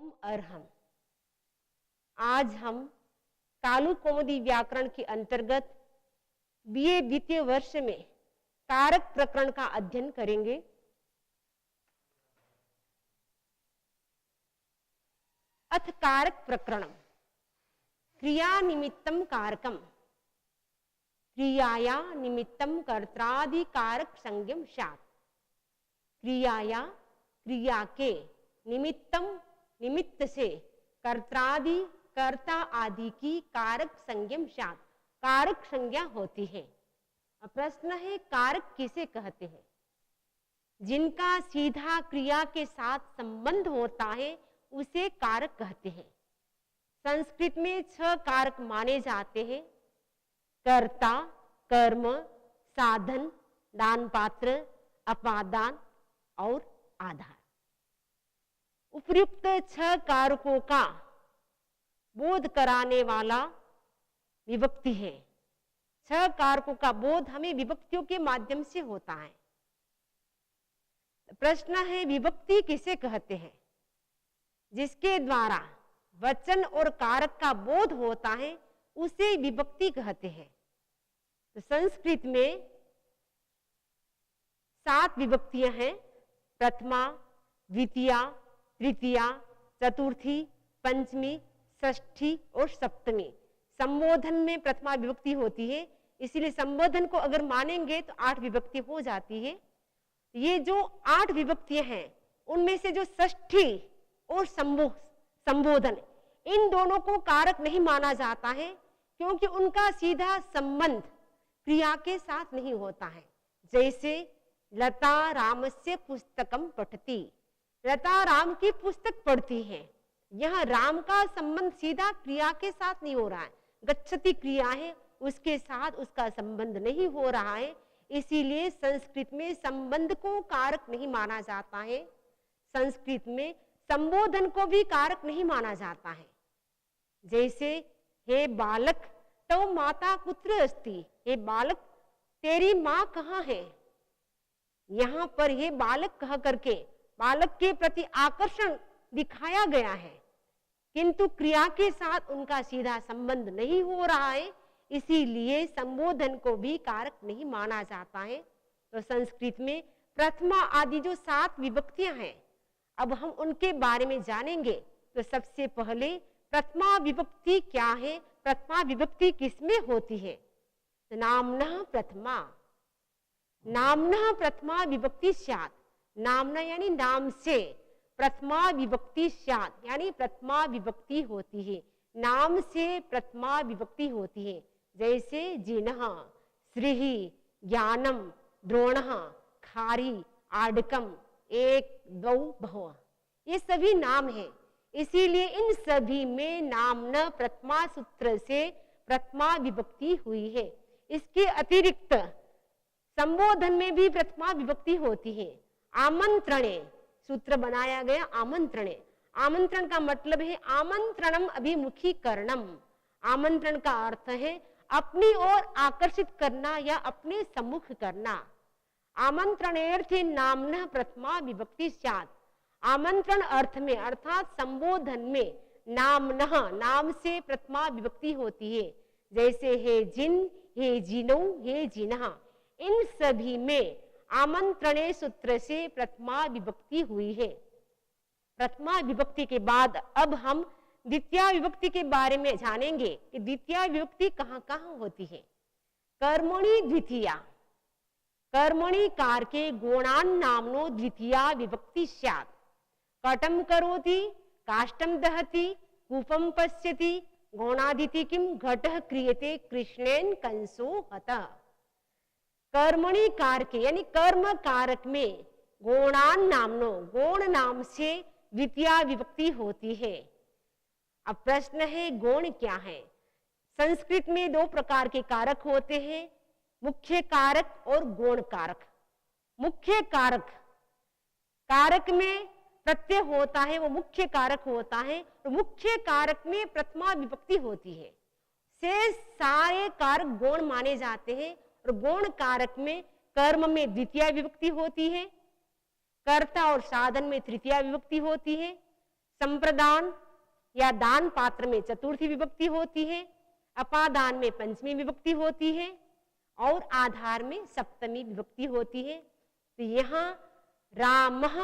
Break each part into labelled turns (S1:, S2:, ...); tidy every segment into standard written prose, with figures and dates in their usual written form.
S1: ओम अरहम। आज हम कालू कौमुदी व्याकरण के अंतर्गत बीए द्वितीय वर्ष में कारक प्रकरण का अध्ययन करेंगे। अथ कारक प्रकरणम क्रिया निमित्तम कारकम क्रियाया निमित्तम कर्त्रादि कारक संज्ञम स्यात्। क्रियाया क्रिया के निमित्तम निमित्त से कर्त्रादि कर्ता आदि की कारक संज्ञम स्यात्, कारक संज्ञा होती है। अब प्रश्न है कारक किसे कहते हैं? जिनका सीधा क्रिया के साथ संबंध होता है उसे कारक कहते हैं। संस्कृत में 6 कारक माने जाते हैं: कर्ता, कर्म, साधन, दान पात्र, अपादान और आधार। उपर्युक्त 6 कारकों का बोध कराने वाला विभक्ति है। 6 कारकों का बोध हमें विभक्तियों के माध्यम से होता है। प्रश्न है विभक्ति किसे कहते हैं? जिसके द्वारा वचन और कारक का बोध होता है उसे विभक्ति कहते हैं। तो संस्कृत में 7 विभक्तियां हैं: प्रथमा, द्वितीया, तृतीया, चतुर्थी, पंचमी, षष्ठी और सप्तमी। संबोधन में प्रथमा विभक्ति होती है, इसीलिए संबोधन को अगर मानेंगे तो 8 विभक्ति हो जाती है। ये जो 8 विभक्तियां हैं उनमें से जो षष्ठी और संबोधन, इन दोनों को कारक नहीं माना जाता है, क्योंकि उनका सीधा संबंध क्रिया के साथ नहीं होता है। जैसे लता रामस्य पुस्तकम पठति, लता राम की पुस्तक पढ़ती है। यह राम का संबंध सीधा क्रिया के साथ नहीं हो रहा है, गच्छति क्रिया है, उसके साथ उसका संबंध नहीं हो रहा है। इसीलिए संस्कृत में संबंध को कारक नहीं माना जाता है। संस्कृत में संबोधन को भी कारक नहीं माना जाता है। जैसे हे बालक तो माता कुत्र अस्ति, हे बालक तेरी माँ कहाँ है। यहाँ पर हे बालक कह करके बालक के प्रति आकर्षण दिखाया गया है, किंतु क्रिया के साथ उनका सीधा संबंध नहीं हो रहा है, इसीलिए संबोधन को भी कारक नहीं माना जाता है। तो संस्कृत में प्रथमा आदि जो 7 विभक्तियां हैं, अब हम उनके बारे में जानेंगे। तो सबसे पहले प्रथमा विभक्ति क्या है, प्रथमा विभक्ति किसमें होती है? नाम्नः प्रथमा, नाम्नः प्रथमा विभक्ति स्यात्। नाम्ना यानी नाम से, प्रथमा विभक्ति स्यात् यानी प्रथमा विभक्ति होती है, नाम से प्रथमा विभक्ति होती है। जैसे जिनः, श्रीः, ज्ञानम, द्रोणः, खारी, आडकम, एक, द्वौ, बहु, ये सभी नाम हैं। इसीलिए इन सभी में नाम्न प्रथमा सूत्र से प्रथमा विभक्ति हुई है। इसके अतिरिक्त संबोधन में भी प्रथमा विभक्ति होती है। आमंत्रणे सूत्र बनाया गया, आमंत्रणे, आमंत्रण का मतलब है आमंत्रणम अभिमुखीकरणम। आमंत्रण का अर्थ है अपनी ओर आकर्षित करना या अपने सम्मुख करना। आमंत्रणेऽर्थे नाम्नः प्रथमा विभक्ति स्यात्। आमंत्रण अर्थ में अर्थात संबोधन में नाम्नः, नाम से प्रथमा विभक्ति होती है। जैसे हे जिन, हे जिनौ, हे जिनः, इन सभी में आमंत्रणे सूत्र से प्रथमा विभक्ति हुई है। प्रथमा विभक्ति के बाद अब हम द्वितीया विभक्ति के बारे में जानेंगे कि द्वितीया विभक्ति कहाँ कहाँ होती है। कर्मणि द्वितीया, कर्मणि कार के गुणान नामनो द्वितीया विभक्ति स्यात्। कटम करोति, काष्टम दहति, कूपम पश्यति, गौणादिति किम घटः क्रियते कृष्णेन कंसो हतः। कर्मणि कारके यानी कर्म कारक में गुणान नामनो, गुण नाम से द्वितीया विभक्ति होती है। अब प्रश्न है गुण क्या है? संस्कृत में 2 प्रकार के कारक होते हैं, मुख्य कारक और गौण कारक। मुख्य कारक, कारक में प्रत्यय होता है, वो मुख्य कारक होता है, तो मुख्य कारक में प्रथमा विभक्ति होती है। से सारे कारक गौण माने जाते हैं और गौण कारक में कर्म में द्वितीया विभक्ति होती है, कर्ता और साधन में तृतीया विभक्ति होती है, संप्रदान या दान पात्र में चतुर्थी विभक्ति होती है, अपादान में पंचमी विभक्ति होती है और आधार में सप्तमी विभक्ति होती है। तो यहाँ रामः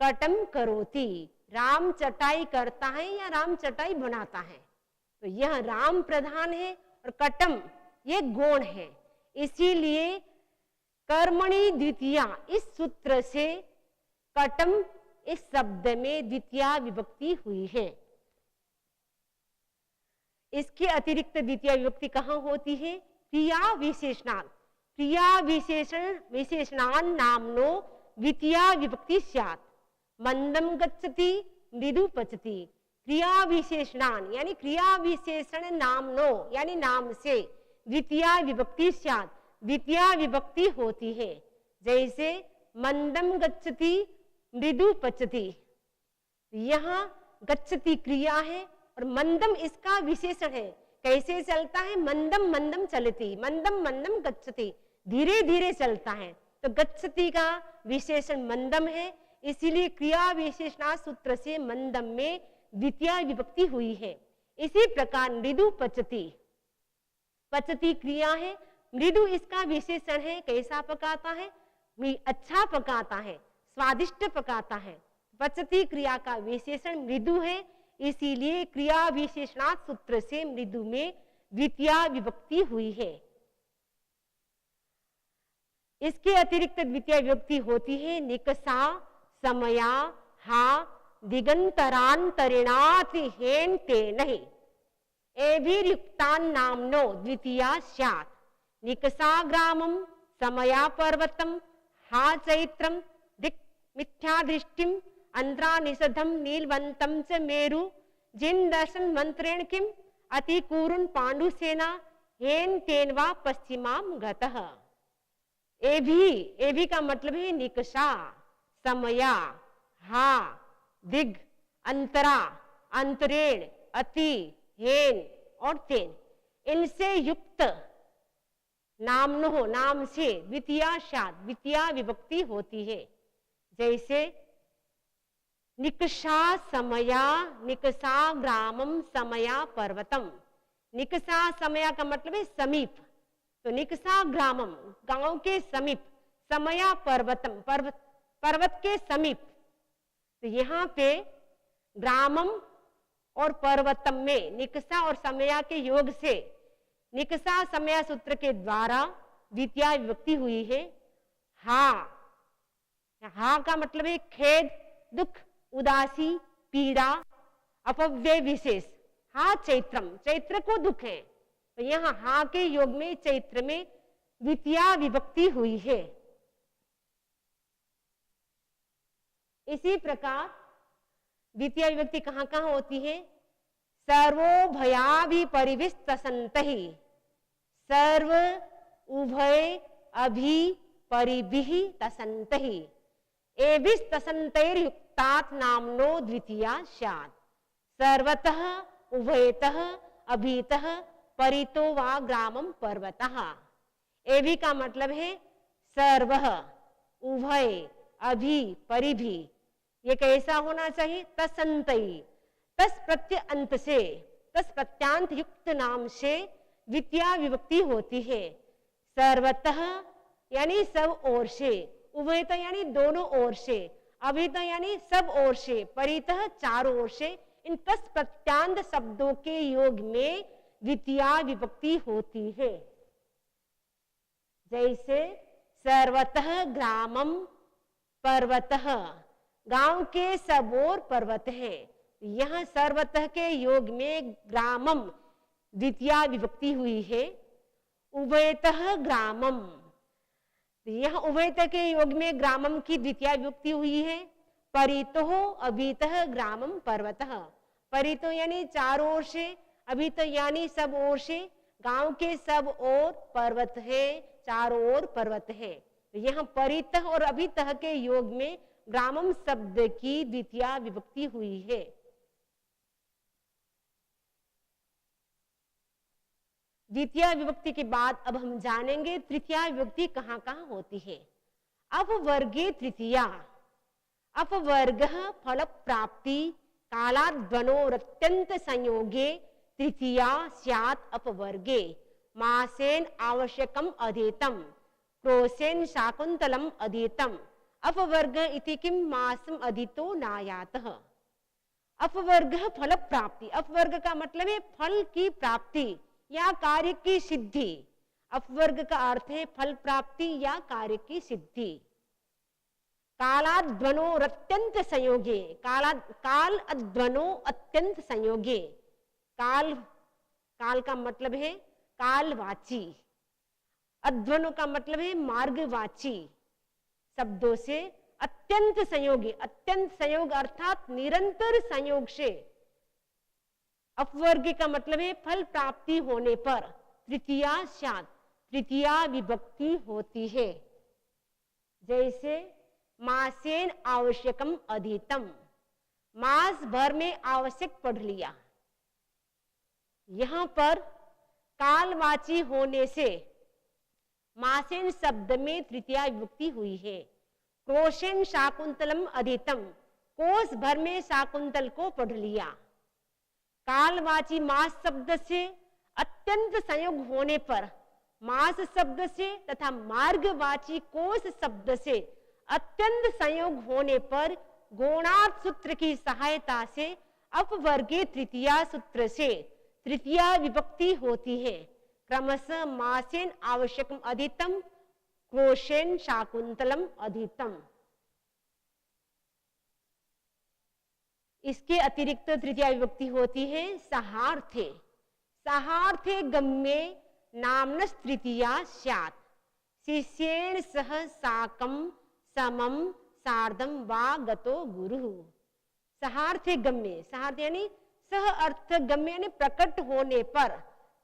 S1: कटम करोति, राम चटाई करता है या राम चटाई बनाता है। तो यह राम प्रधान है और कटम ये गौण है, इसीलिए कर्मणि द्वितीया इस सूत्र से कटम इस शब्द में द्वितीया विभक्ति हुई है। इसके अतिरिक्त द्वितीय विभक्ति कहाँ होती है? क्रिया विशेषणात्, क्रिया विशेषणान् नामनो द्वितीया विभक्ति स्यात्। मंदम गच्छति मृदु पचति, क्रिया विशेषणान् यानी क्रिया विशेषण नामनो यानी नाम से द्वितीया विभक्ति स्यात्, द्वितीया विभक्ति होती है। जैसे मंदम गच्छति मृदु पचति, यहाँ गच्छति क्रिया है और मंदम इसका विशेषण है। कैसे चलता है? मंदम मंदम चलती, मंदम मंदम गच्छति, धीरे धीरे चलता है। तो गच्छति का विशेषण मंदम है, इसीलिए क्रिया विशेषणा सूत्र से मंदम में द्वितीय विभक्ति हुई है। इसी प्रकार मृदु पचति, पचति क्रिया है, मृदु इसका विशेषण है। कैसा पकाता है? अच्छा पकाता है, स्वादिष्ट पकाता है। पचति क्रिया का विशेषण मृदु है, इसीलिए क्रिया विशेषणात् सूत्र से मृदु में द्वितीय विभक्ति हुई है। इसके अतिरिक्त द्वितीय विभक्ति होती है निकषा समया हा दिगंतरांतरिणाति हेन तेन ही एभिर्युक्तान् नामनो द्वितीया स्यात्। निकषा ग्रामं समया पर्वतम हा चैत्रम दिक् मिथ्या दृष्टिम अंतरा निषधम नीलवंतम च मेरु जिन दर्शन मंत्रेण किम अतिकूरुन पांडुसेना हेन तेन वा पश्चिमाम गतः। एभी का मतलब है निकषा, समया, हा, दिग, अंतरा, अंतरेण, अति, हेन और तेन, इनसे युक्त नामनो नाम से द्वितीया स्यात्, द्वितीया विभक्ति होती है। जैसे निकषा समया, निकषा ग्रामम समया पर्वतम। निकषा समया का मतलब है समीप, तो निकषा ग्रामम गांव के समीप, समया पर्वतम पर्वत के समीप। तो यहाँ पे ग्रामम और पर्वतम में निकषा और समया के योग से निकषा समया सूत्र के द्वारा द्वितीय विभक्ति हुई है। हा का मतलब है खेद, दुख, उदासी, पीड़ा, अपव्यय विशेष। हा चैत्रम, चैत्र को दुख है, तो यहाँ हा के योग में चैत्र में द्वितीय विभक्ति हुई है। इसी प्रकार द्वितीय विभक्ति कहाँ कहाँ होती है? सर्वो भयाभि परिविस्तसन्तहि, सर्व उभय अभि परिभिः तसन्तहि एभिस्तसन्तैर्युक्तात् नामनो द्वितीया स्यात्। सर्वतः उभयतः अभीतः परितो वा ग्रामम पर्वतः। एभि का मतलब है सर्वः, उभय, अभि, परिभि। ये कैसा होना चाहिए? तसंतई, तस प्रत्यय अंत से, तस प्रत्यांत युक्त नाम से द्वितीय विभक्ति होती है। सर्वतः यानी सब ओर से, उभयतः यानी दोनों ओर से, अभितः यानी सब ओर से, परितः चारों ओर से। इन तस प्रत्यांत शब्दों के योग में द्वितीय विभक्ति होती है। जैसे सर्वतः ग्रामम पर्वतः, गांव के सब ओर पर्वत है। यह सर्वतः के योग में ग्रामम द्वितीय विभक्ति हुई है। उभयतः ग्रामम, यह उभयतः के योग में ग्रामम की द्वितीय विभक्ति हुई है। परितोः अभीतः ग्रामम पर्वतः, परितो यानी चारों ओर से, अभीतो यानी सब ओर से, गांव के सब ओर पर्वत है, चारों ओर पर्वत है। यहाँ परितः और अभीतः के योग में ग्रामम शब्द की द्वितीय विभक्ति हुई है। द्वितीय विभक्ति के बाद अब हम जानेंगे तृतीय विभक्ति कहाँ कहाँ होती है। अपवर्गे तृतीया, अपवर्ग फल प्राप्ति कालाद्वनोरत्यंत संयोगे तृतीया स्यात् अपवर्गे मासेन आवश्यकम अधीतम क्रोशेन शाकुंतलम अधीतम अपवर्ग इति किम मासम अधीतो नायातः। अपवर्ग फल प्राप्ति, अपवर्ग का मतलब है फल की प्राप्ति या कार्य की सिद्धि। अपवर्ग का अर्थ है फल प्राप्ति या कार्य की सिद्धि। कालाध्वनो अत्यंत संयोगे, काल अध्वनो अत्यंत संयोगे, काल काल का मतलब है कालवाची, अध्वनो का मतलब है मार्गवाची शब्दों से अत्यंत संयोगी, अत्यंत संयोग अर्थात निरंतर संयोग से। अपवर्ग का मतलब है फल प्राप्ति होने पर तृतीया स्यात्, तृतीया विभक्ति होती है। जैसे मासेन आवश्यकम अधीतम, मास भर में आवश्यक पढ़ लिया। यहां पर कालवाची होने से मासेन शब्द में तृतीया विभक्ति हुई है। क्रोशेन शाकुंतलम अधीतम, कोस भर में शाकुंतल को पढ़ लिया। कालवाची मास शब्द से अत्यंत संयोग होने पर मास शब्द से तथा मार्गवाची कोस शब्द से अत्यंत संयोग होने पर गोणार्थ सूत्र की सहायता से अपवर्गे तृतीया सूत्र से तृतीया विभक्ति होती है। क्रमशः मासेन आवश्यकम अधीतम, क्रोशेन शाकुंतलम अधीतम। इसके अतिरिक्त तृतीया विभक्ति होती है सहार्थे। सहार्थे गम्ये नाम्नस् तृतीया स्यात्, शिष्येण सह साकं समं सार्धं वा गतो गुरुः। सहार्थे गम्ये, सहार्थ यानी सह अर्थ गम्य यानी प्रकट होने पर,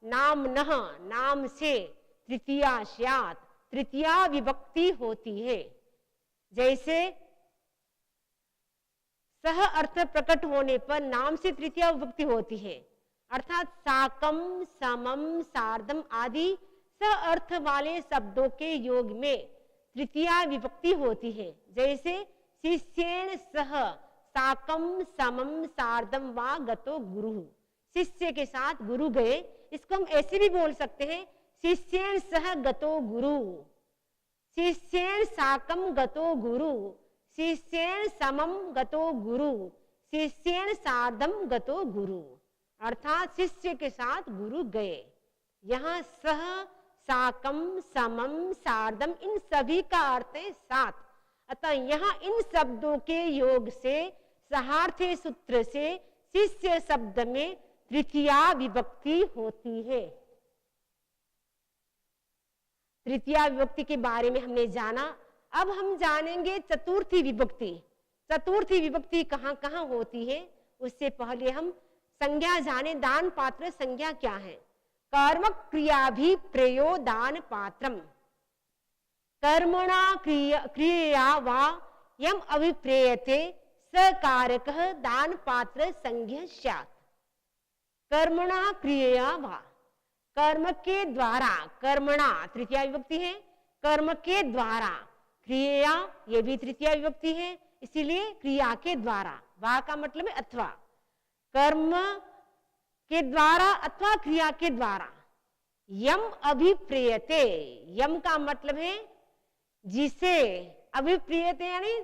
S1: नामनः नाम से तृतीया स्यात्, तृतीया विभक्ति होती है। जैसे सह अर्थ प्रकट होने पर नाम से तृतीया विभक्ति होती है, अर्थात साकम समम सार्धम आदि सह अर्थ वाले शब्दों के योग में तृतीया विभक्ति होती है। जैसे शिष्येण सह साकम समम सार्धम वा गतो गुरु, शिष्य के साथ गुरु गए। इसको हम ऐसे भी बोल सकते हैं, शिष्येण सह गतो गुरु, शिष्येण साकम गतो गुरु, शिष्येण समम गतो गुरु, शिष्येण सार्धम गतो गुरु, अर्थात शिष्य के साथ गुरु गए। यहाँ सह साकम समम सार्धम इन सभी का अर्थ है साथ। अतः यहाँ इन शब्दों के योग से सहार्थे सूत्र से शिष्य शब्द में तृतीया विभक्ति होती है। तृतीया विभक्ति के बारे में हमने जाना। अब हम जानेंगे चतुर्थी विभक्ति। चतुर्थी विभक्ति कहाँ कहाँ होती है, उससे पहले हम संज्ञा जाने। दान पात्र संज्ञा क्या है? कर्म क्रियाभिप्रेयो दान पात्रम, कर्मणा क्रिया वा यम अभिप्रेयते सकारकः दान पात्र संज्ञा स्यात्। कर्मणा क्रिया वा, कर्म के द्वारा, कर्मणा तृतीया विभक्ति है, कर्म के द्वारा, क्रिया ये भी तृतीया विभक्ति है, इसीलिए क्रिया के द्वारा, वा का मतलब है अथवा, कर्म के द्वारा अथवा क्रिया के द्वारा। यम अभिप्रेयते, यम का मतलब है जिसे, अभिप्रेयते यानी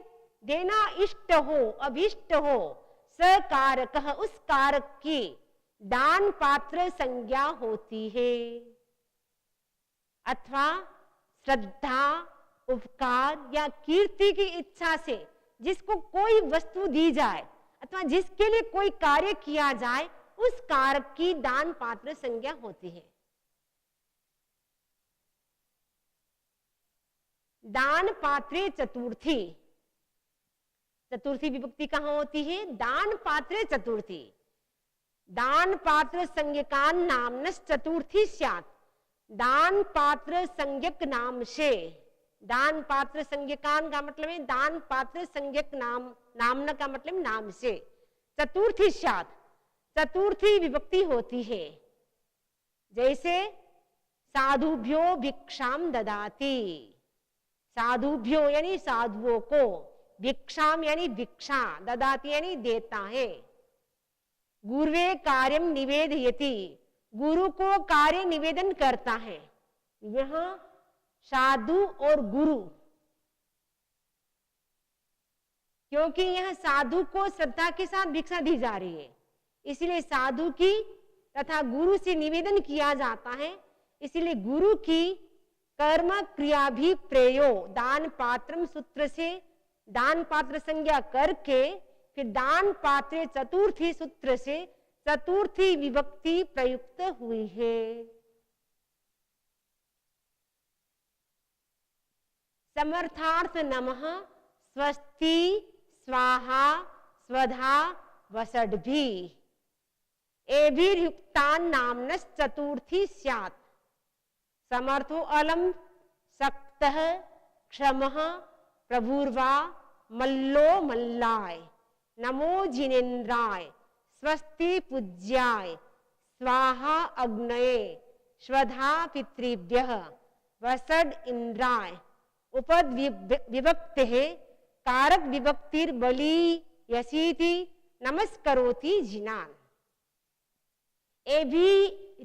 S1: देना इष्ट हो, अभिष्ट हो, सकारकः उस कारक की दान पात्र संज्ञा होती है। अथवा श्रद्धा, उपकार या कीर्ति की इच्छा से जिसको कोई वस्तु दी जाए अथवा जिसके लिए कोई कार्य किया जाए उस कारक की दान पात्र संज्ञा होती है। दान पात्रे चतुर्थी, चतुर्थी विभक्ति कहाँ होती है? दान पात्रे चतुर्थी। दान पात्र संज्ञकान नामनस् चतुर्थी स्यात्, दान पात्र संज्ञक नाम से, दान पात्र संज्ञकान का मतलब है दान पात्र संज्ञक नाम, नामना का मतलब नाम से, चतुर्थी स्यात् चतुर्थी विभक्ति होती है। जैसे साधुभ्यो भिक्षाम ददाति, साधुभ्यो यानी साधुओं को, भिक्षाम यानी भिक्षा, ददाति यानी देता है। गुरुवे कार्यम निवेदयति, गुरु को कार्य निवेदन करता है। यहाँ साधु और गुरु, क्योंकि यह साधु को श्रद्धा के साथ भिक्षा दी जा रही है, इसलिए साधु की तथा गुरु से निवेदन किया जाता है। इसलिए गुरु की कर्म क्रिया भी प्रयो दान पात्रम सूत्र से दान पात्र संज्ञा करके फिर दान पात्र चतुर्थी सूत्र से चतुर्थी विभक्ति प्रयुक्त हुई है। समर्थार्थ नमः स्वस्ति स्वाहा स्वधा वसड्भि एभिर्युक्तान् नाम्नश् चतुर्थी स्यात्। समर्थो अलम शक्तः क्षमः प्रभुर्वा मल्लो मल्लाय नमो जिनेन्द्राय स्वस्ति पूज्याय स्वाहा अग्नये स्वधा पितृभ्यः वसड इंद्राय उपद विभक्तेः कारक विभक्तिर बलि यसीति नमस्करोति जिनान। ए भी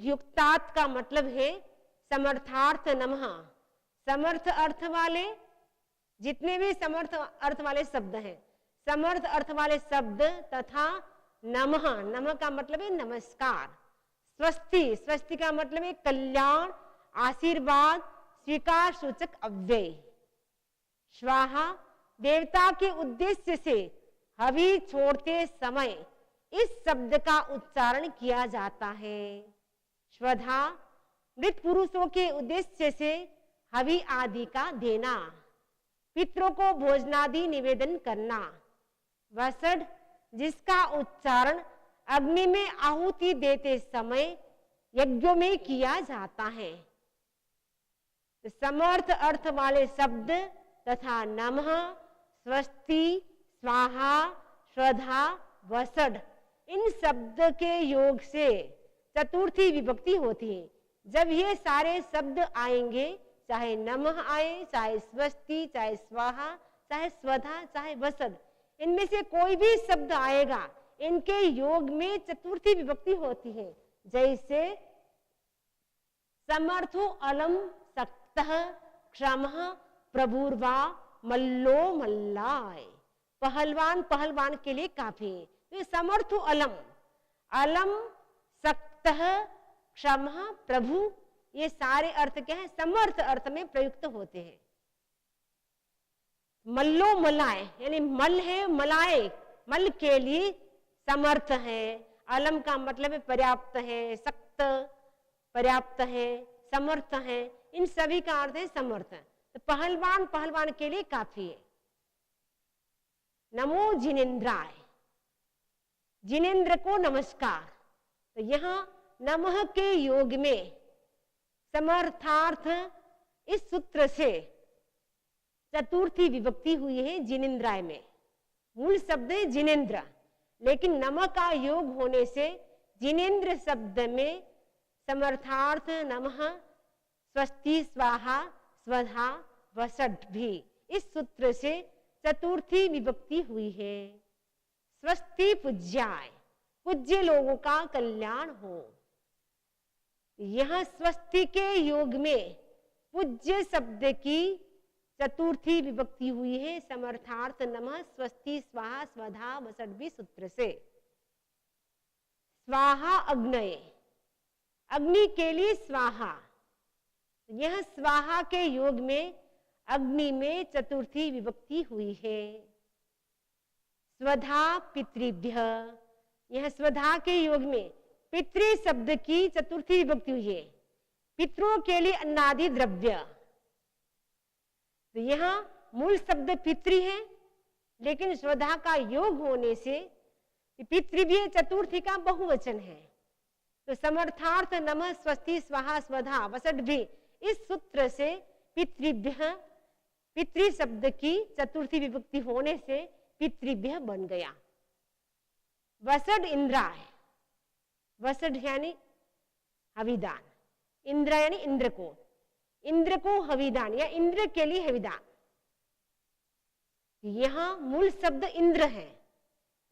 S1: युक्तात् का मतलब है समर्थार्थ नमः, समर्थ अर्थ वाले जितने भी समर्थ अर्थ वाले शब्द हैं, समर्थ अर्थ वाले शब्द तथा नमः, नमः का मतलब है नमस्कार। स्वस्ति, स्वस्ति का मतलब है कल्याण, आशीर्वाद, स्वीकार सूचक अव्यय। स्वाहा, देवता के उद्देश्य से हवि छोड़ते समय इस शब्द का उच्चारण किया जाता है। स्वधा, मृत पुरुषों के उद्देश्य से हवि आदि का देना, पितरों को भोजनादि निवेदन करना। वसड, जिसका उच्चारण अग्नि में आहुति देते समय यज्ञों में किया जाता है। तो समर्थ अर्थ वाले शब्द तथा नमः, स्वस्ति, स्वाहा, स्वधा, वसड, इन शब्द के योग से चतुर्थी विभक्ति होती है। जब ये सारे शब्द आएंगे, चाहे नमः आए, चाहे स्वस्ति, चाहे स्वाहा, चाहे स्वधा, चाहे वसड, इनमें से कोई भी शब्द आएगा, इनके योग में चतुर्थी विभक्ति होती है। जैसे समर्थो अलम शक्तः क्षमः प्रभुर्वा मल्लो मल्लाय, पहलवान पहलवान के लिए काफी है। तो समर्थो अलम, अलम शक्तः क्षमः प्रभु, ये सारे अर्थ क्या है, समर्थ अर्थ में प्रयुक्त होते हैं। मल्लो मलाय यानी मल है, मलाय मल के लिए समर्थ है। अलम का मतलब है पर्याप्त है, सक्त पर्याप्त है, समर्थ है, इन सभी का अर्थ है समर्थ। तो पहलवान पहलवान के लिए काफी है। नमो जिनेन्द्राय, जिनेन्द्र को नमस्कार। तो यहाँ नमः के योग में समर्थार्थ इस सूत्र से चतुर्थी विभक्ति हुई है जिनेन्द्राय में। मूल शब्द है जिनेन्द्र, लेकिन नमः का योग होने से जिनेन्द्र शब्द में समर्थार्थ नमः, स्वस्ति, स्वाहा, स्वधा, वसड भी इस सूत्र से चतुर्थी विभक्ति हुई है। स्वस्ति पूज्याय, पूज्य लोगों का कल्याण हो। यह स्वस्ति के योग में पूज्य शब्द की चतुर्थी विभक्ति हुई है समर्थार्थ नमः, स्वस्ति, स्वाहा, स्वधा, वसड भी सूत्र से। स्वाहा अग्नये, अग्नि के लिए स्वाहा। यह स्वाहा के योग में अग्नि में चतुर्थी विभक्ति हुई है। स्वधा पितृभ्य, यह स्वधा के योग में पितृ शब्द की चतुर्थी विभक्ति हुई है। पितरों के लिए अन्नादि द्रव्य। तो यहाँ मूल शब्द पितृ है, लेकिन स्वधा का योग होने से पितृभ्य चतुर्थी का बहुवचन है। तो समर्थार्थ नमः, स्वस्ति, स्वाहा, स्वधा, वसड भी इस सूत्र से पितृभ्य, पितृ शब्द की चतुर्थी विभक्ति होने से पितृभ्य बन गया। वसड इंद्राय, वसड यानी हविदान, इंद्र यानी इंद्र को, इंद्र को हविदान या इंद्र के लिए हविदान। यहां मूल शब्द इंद्र है।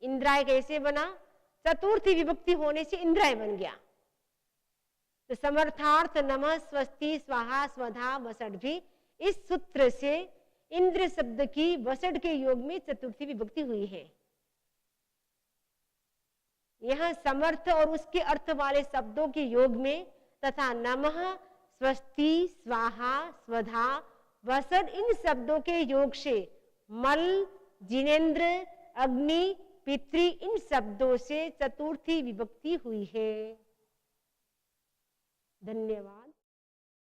S1: इंद्राय कैसे बना? चतुर्थी विभक्ति होने से इंद्राय बन गया। तो समर्थार्थ नमः स्वस्ति स्वाहा स्वधा वसट भी इस सूत्र से इंद्र शब्द की वसट के योग में चतुर्थी विभक्ति हुई है। यह समर्थ और उसके अर्थ वाले शब्दों के योग में तथा नमः स्वस्ति स्वाहा स्वधा वसट इन शब्दों के योग से मल जिनेन्द्र अग्नि पितृ इन शब्दों से चतुर्थी विभक्ति हुई है। धन्यवाद।